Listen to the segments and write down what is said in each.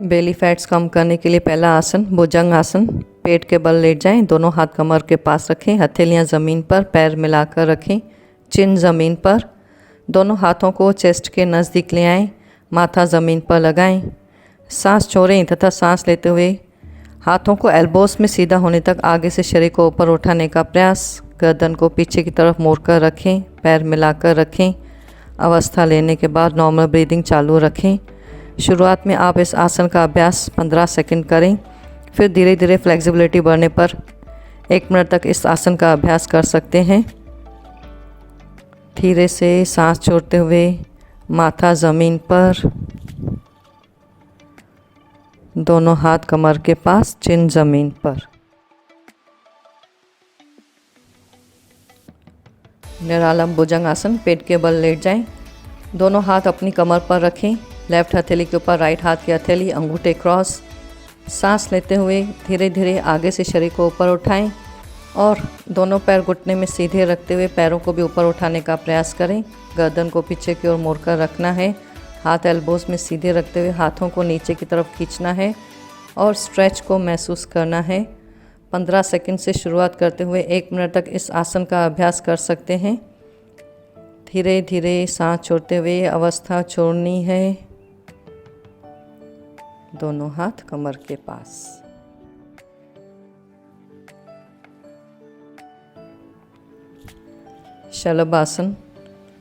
बेली fats कम करने के लिए पहला आसन भुजंग आसन। पेट के बल लेट जाएं, दोनों हाथ कमर के पास रखें, हथेलियां ज़मीन पर, पैर मिलाकर रखें, चिन ज़मीन पर। दोनों हाथों को चेस्ट के नज़दीक ले आएं, माथा ज़मीन पर लगाएं। सांस छोड़ें तथा सांस लेते हुए हाथों को एल्बोस में सीधा होने तक आगे से शरीर को ऊपर उठाने का प्रयास। गर्दन को पीछे की तरफ मोड़कर रखें, पैर मिलाकर रखें। अवस्था लेने के बाद नॉर्मल ब्रीदिंग चालू रखें। शुरुआत में आप इस आसन का अभ्यास 15 सेकंड करें, फिर धीरे धीरे फ्लेक्सिबिलिटी बढ़ने पर 1 मिनट तक इस आसन का अभ्यास कर सकते हैं। धीरे से सांस छोड़ते हुए माथा ज़मीन पर, दोनों हाथ कमर के पास, चिन ज़मीन पर। निरालंब भुजंग आसन। पेट के बल लेट जाएं, दोनों हाथ अपनी कमर पर रखें, लेफ्ट हथेली के ऊपर राइट हाथ की हथेली, अंगूठे क्रॉस। सांस लेते हुए धीरे धीरे आगे से शरीर को ऊपर उठाएं और दोनों पैर घुटने में सीधे रखते हुए पैरों को भी ऊपर उठाने का प्रयास करें। गर्दन को पीछे की ओर मोड़कर रखना है, हाथ एल्बोस में सीधे रखते हुए हाथों को नीचे की तरफ खींचना है और स्ट्रेच को महसूस करना है। 15 सेकंड से शुरुआत करते हुए 1 मिनट तक इस आसन का अभ्यास कर सकते हैं। धीरे धीरे सांस छोड़ते हुए अवस्था छोड़नी है। दोनों हाथ कमर के पास। शलभ आसन।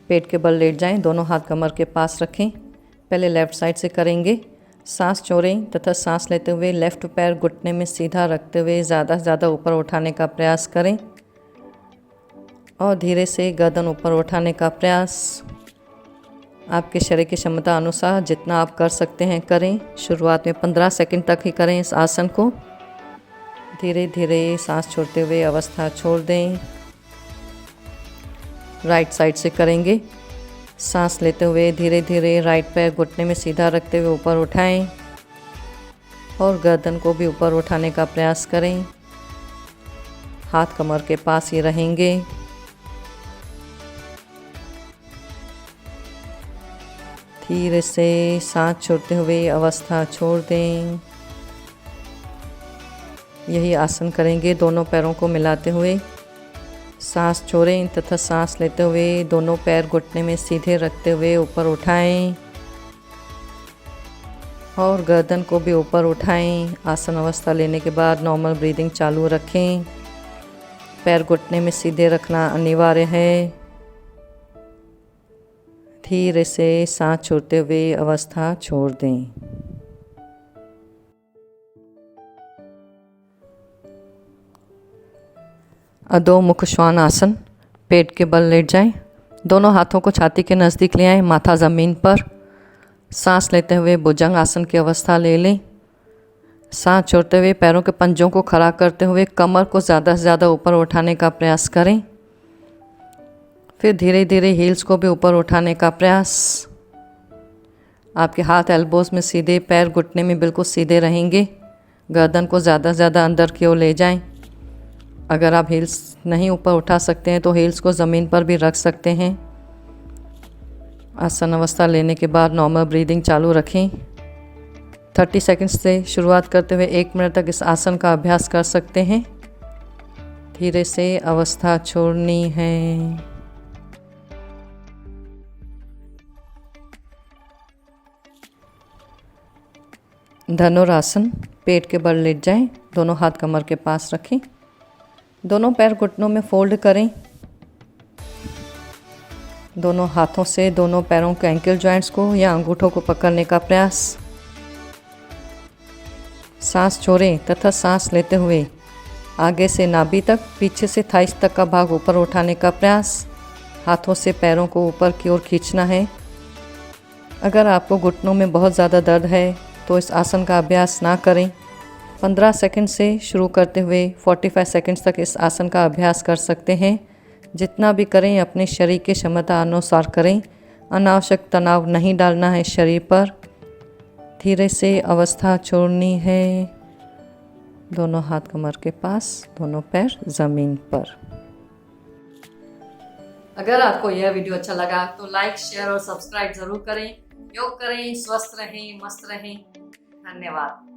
पेट के बल लेट जाएं, दोनों हाथ कमर के पास रखें। पहले लेफ़्ट साइड से करेंगे। सांस छोड़ें तथा सांस लेते हुए लेफ़्ट पैर घुटने में सीधा रखते हुए ज़्यादा से ज़्यादा ऊपर उठाने का प्रयास करें और धीरे से गर्दन ऊपर उठाने का प्रयास। आपके शरीर की क्षमता अनुसार जितना आप कर सकते हैं करें। शुरुआत में 15 सेकंड तक ही करें इस आसन को। धीरे धीरे सांस छोड़ते हुए अवस्था छोड़ दें। राइट साइड से करेंगे। सांस लेते हुए धीरे धीरे राइट पैर घुटने में सीधा रखते हुए ऊपर उठाएं और गर्दन को भी ऊपर उठाने का प्रयास करें। हाथ कमर के पास ही रहेंगे। धीरे से सांस छोड़ते हुए अवस्था छोड़ दें। यही आसन करेंगे दोनों पैरों को मिलाते हुए। सांस छोड़ें तथा सांस लेते हुए दोनों पैर घुटने में सीधे रखते हुए ऊपर उठाएं और गर्दन को भी ऊपर उठाएं। आसन अवस्था लेने के बाद नॉर्मल ब्रीदिंग चालू रखें। पैर घुटने में सीधे रखना अनिवार्य है। धीरे से सांस छोड़ते हुए अवस्था छोड़ दें। अधोमुख श्वान आसन। पेट के बल लेट जाएं, दोनों हाथों को छाती के नज़दीक ले आएं, माथा ज़मीन पर। सांस लेते हुए भुजंग आसन की अवस्था ले लें। सांस छोड़ते हुए पैरों के पंजों को खड़ा करते हुए कमर को ज़्यादा से ज़्यादा ऊपर उठाने का प्रयास करें। फिर धीरे धीरे हील्स को भी ऊपर उठाने का प्रयास। आपके हाथ एल्बोस में सीधे, पैर घुटने में बिल्कुल सीधे रहेंगे। गर्दन को ज़्यादा से ज़्यादा अंदर की ओर ले जाएं। अगर आप हील्स नहीं ऊपर उठा सकते हैं तो हील्स को ज़मीन पर भी रख सकते हैं। आसन अवस्था लेने के बाद नॉर्मल ब्रीदिंग चालू रखें। 30 सेकंड से शुरुआत करते हुए 1 मिनट तक इस आसन का अभ्यास कर सकते हैं। धीरे से अवस्था छोड़नी है। धनुरासन। पेट के बल लेट जाएं, दोनों हाथ कमर के पास रखें, दोनों पैर घुटनों में फोल्ड करें। दोनों हाथों से दोनों पैरों के एंकल जॉइंट्स को या अंगूठों को पकड़ने का प्रयास। सांस छोड़ें तथा सांस लेते हुए आगे से नाभि तक, पीछे से थाइस तक का भाग ऊपर उठाने का प्रयास। हाथों से पैरों को ऊपर की ओर खींचना है। अगर आपको घुटनों में बहुत ज़्यादा दर्द है तो इस आसन का अभ्यास ना करें। 15 सेकंड से शुरू करते हुए 45 सेकंड्स तक इस आसन का अभ्यास कर सकते हैं। जितना भी करें अपने शरीर की क्षमता अनुसार करें। अनावश्यक तनाव नहीं डालना है शरीर पर। धीरे से अवस्था छोड़नी है। दोनों हाथ कमर के पास, दोनों पैर ज़मीन पर। अगर आपको यह वीडियो अच्छा लगा तो लाइक, शेयर और सब्सक्राइब ज़रूर करें। योग करें, स्वस्थ रहें, मस्त रहें। धन्यवाद।